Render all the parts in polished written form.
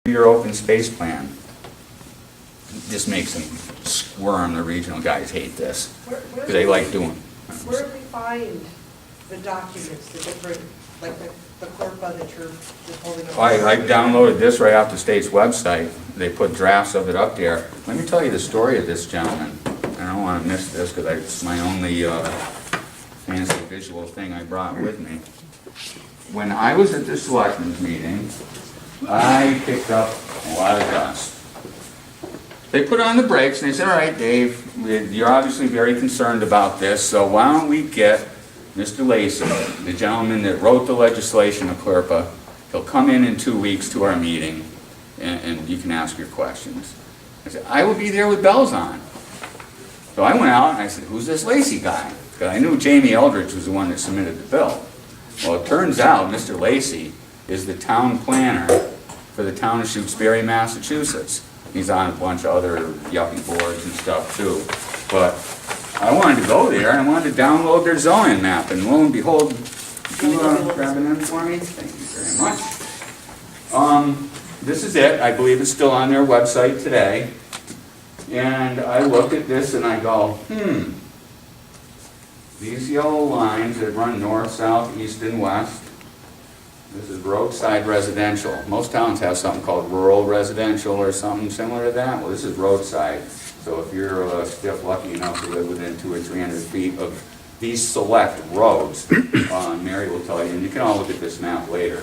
your open space plan. This makes them squirm. The regional guys hate this because they like doing. Where do we find the documents, the different, like the Corpa that you're holding up? I downloaded this right off the state's website. They put drafts of it up there. Let me tell you the story of this gentleman. I don't want to miss this because it's my only fancy visual thing I brought with me. When I was at the selectmen's meeting, I picked up a lot of dust. They put on the brakes and they said, all right, Dave, you're obviously very concerned about this, so why don't we get Mr. Lacey, the gentleman that wrote the legislation of CLRPA, he'll come in 2 weeks to our meeting and you can ask your questions. I said, I will be there with bells on. So I went out and I said, who's this Lacey guy? Because I knew Jamie Eldridge was the one that submitted the bill. Well, it turns out Mr. Lacey is the town planner for the town of Shutesbury, Massachusetts. He's on a bunch of other yuppie boards and stuff too. But I wanted to go there and I wanted to download their zoning map, and lo and behold, can you grab an M for me? Thank you very much. This is it. I believe it's still on their website today. And I look at this and I go, these yellow lines that run north, south, east, and west, this is roadside residential. Most towns have something called rural residential or something similar to that. Well, this is roadside. So if you're stiff lucky enough to live within 200 or 300 feet of these select roads, Mary will tell you, and you can all look at this map later.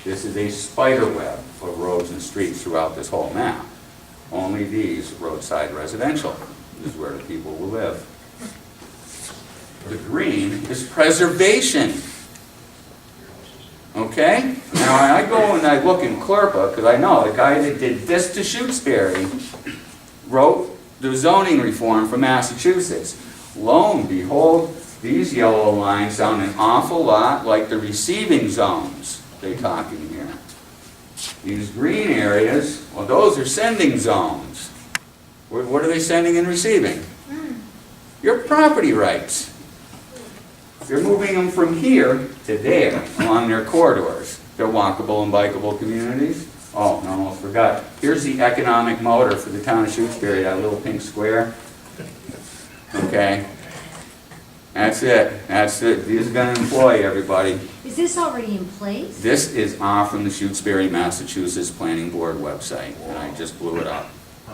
This is a spider web of roads and streets throughout this whole map. Only these roadside residential is where the people will live. The green is preservation. Okay? Now I go and I look in CLRPA, because I know the guy that did this to Shutesbury wrote the zoning reform for Massachusetts. Lo and behold, these yellow lines sound an awful lot like the receiving zones they talk in here. These green areas, well, those are sending zones. What are they sending and receiving? Your property rights. They're moving them from here to there along their corridors. They're walkable and bikeable communities. Oh, I almost forgot. Here's the economic motor for the town of Shutesbury, that little pink square. Okay. That's it. That's it. These are going to employ everybody. Is this already in place? This is off from the Shutesbury, Massachusetts Planning Board website, and I just blew it up.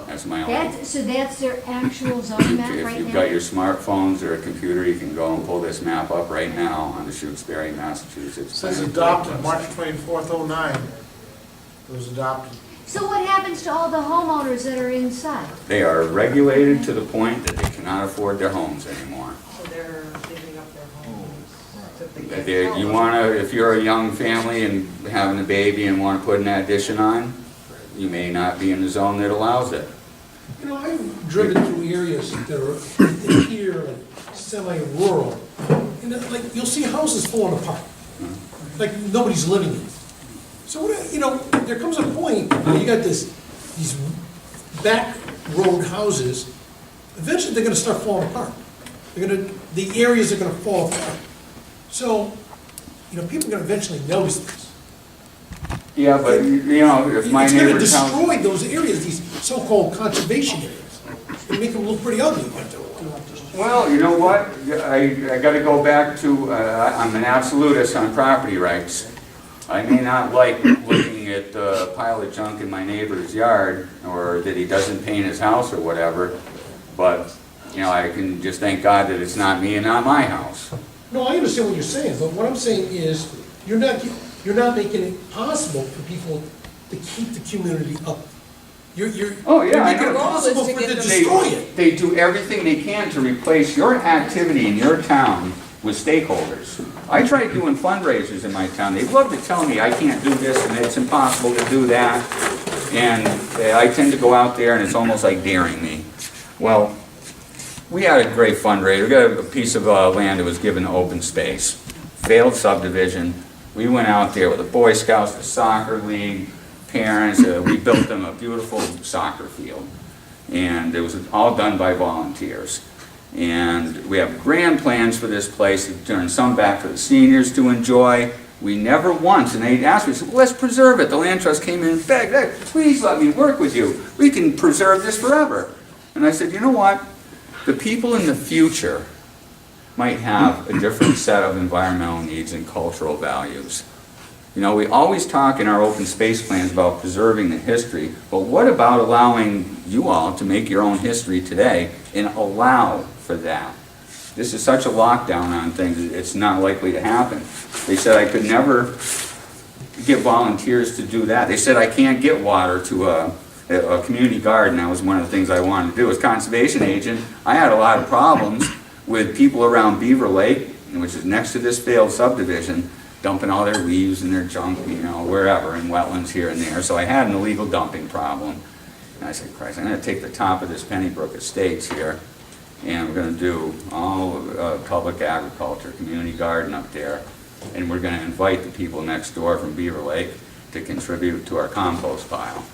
That's my own. So that's their actual zoning map right now? If you've got your smartphones or a computer, you can go and pull this map up right now on the Shutesbury, Massachusetts. It says adopted March 24th, 09. It was adopted. So what happens to all the homeowners that are inside? They are regulated to the point that they cannot afford their homes anymore. So they're giving up their homes. You want to, if you're a young family and having a baby and want to put an addition on, you may not be in the zone that allows it. You know, I've driven through areas that are here, like semi-rural, and like you'll see houses falling apart, like nobody's living in. So what, you know, there comes a point where you got these back road houses. Eventually, they're going to start falling apart. The areas are going to fall apart. So, you know, people are going to eventually notice this. Yeah, but you know, if my neighbor's It's house... going to destroy those areas, these so-called conservation areas. And make them look pretty ugly. Well, you know what? I got to go back to, I'm an absolutist on property rights. I may not like looking at the pile of junk in my neighbor's yard, or that he doesn't paint his house or whatever, but, you know, I can just thank God that it's not me and not my house. No, I understand what you're saying, but what I'm saying is, you're not making it possible for people to keep the community up. Oh, yeah, You're I making it know. possible for them to destroy it. They do everything they can to replace your activity in your town with stakeholders. I tried doing fundraisers in my town. They love to tell me I can't do this and it's impossible to do that. And I tend to go out there and it's almost like daring me. Well, we had a great fundraiser. We got a piece of land that was given open space. Failed subdivision. We went out there with the Boy Scouts, the soccer league, parents. We built them a beautiful soccer field. And it was all done by volunteers. And we have grand plans for this place to turn some back for the seniors to enjoy. We never once, and they asked me, said, well, let's preserve it. The land trust came in and begged, "Hey, please let me work with you. We can preserve this forever." And I said, you know what? The people in the future might have a different set of environmental needs and cultural values. You know, we always talk in our open space plans about preserving the history, but what about allowing you all to make your own history today and allow for that? This is such a lockdown on things, it's not likely to happen. They said I could never get volunteers to do that. They said I can't get water to a community garden. That was one of the things I wanted to do. As conservation agent, I had a lot of problems with people around Beaver Lake, which is next to this failed subdivision, dumping all their leaves and their junk, you know, wherever, in wetlands here and there. So I had an illegal dumping problem. And I said, Christ, I'm going to take the top of this Pennybrook Estates here, and we're going to do all public agriculture, community garden up there, and we're going to invite the people next door from Beaver Lake to contribute to our compost pile.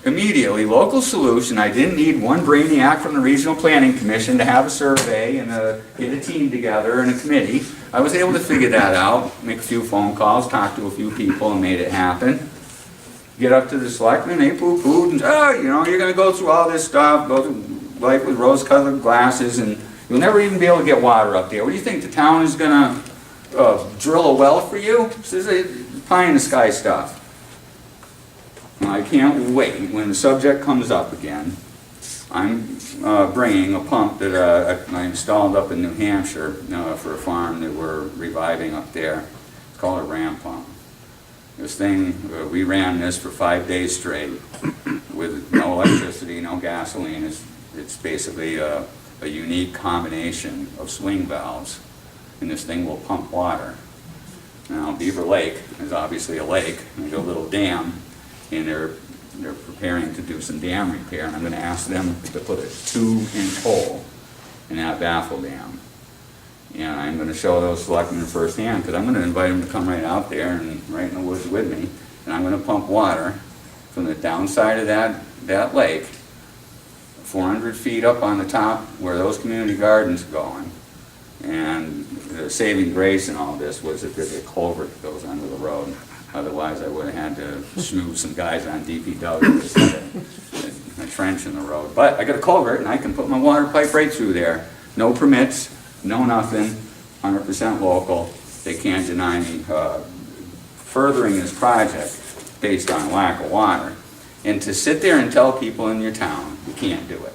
Immediately, local solution. I didn't need one brainiac from the Regional Planning Commission to have a survey and get a team together and a committee. I was able to figure that out, make a few phone calls, talk to a few people, and made it happen. Get up to the selectmen, they poo-pooed, and you know, you're going to go through all this stuff, go through life with rose-colored glasses, and you'll never even be able to get water up there. What do you think, the town is going to drill a well for you? This is pie-in-the-sky stuff. I can't wait. When the subject comes up again, I'm bringing a pump that I installed up in New Hampshire for a farm that we're reviving up there. It's called a ram pump. This thing, we ran this for 5 days straight with no electricity, no gasoline. It's basically a unique combination of swing valves, and this thing will pump water. Now, Beaver Lake is obviously a lake, and there's a little dam, and they're preparing to do some dam repair, and I'm going to ask them to put a 2-inch hole in that baffle dam. And I'm going to show those selectmen firsthand, because I'm going to invite them to come right out there and right in the woods with me, and I'm going to pump water from the downside of that lake, 400 feet up on the top where those community gardens are going. And the saving grace in all this was that there's a culvert that goes under the road. Otherwise, I would have had to smooth some guys on DPW to set a trench in the road. But I got a culvert, and I can put my water pipe right through there. No permits, no nothing, 100% local. They can't deny me furthering this project based on lack of water. And to sit there and tell people in your town, you can't do it.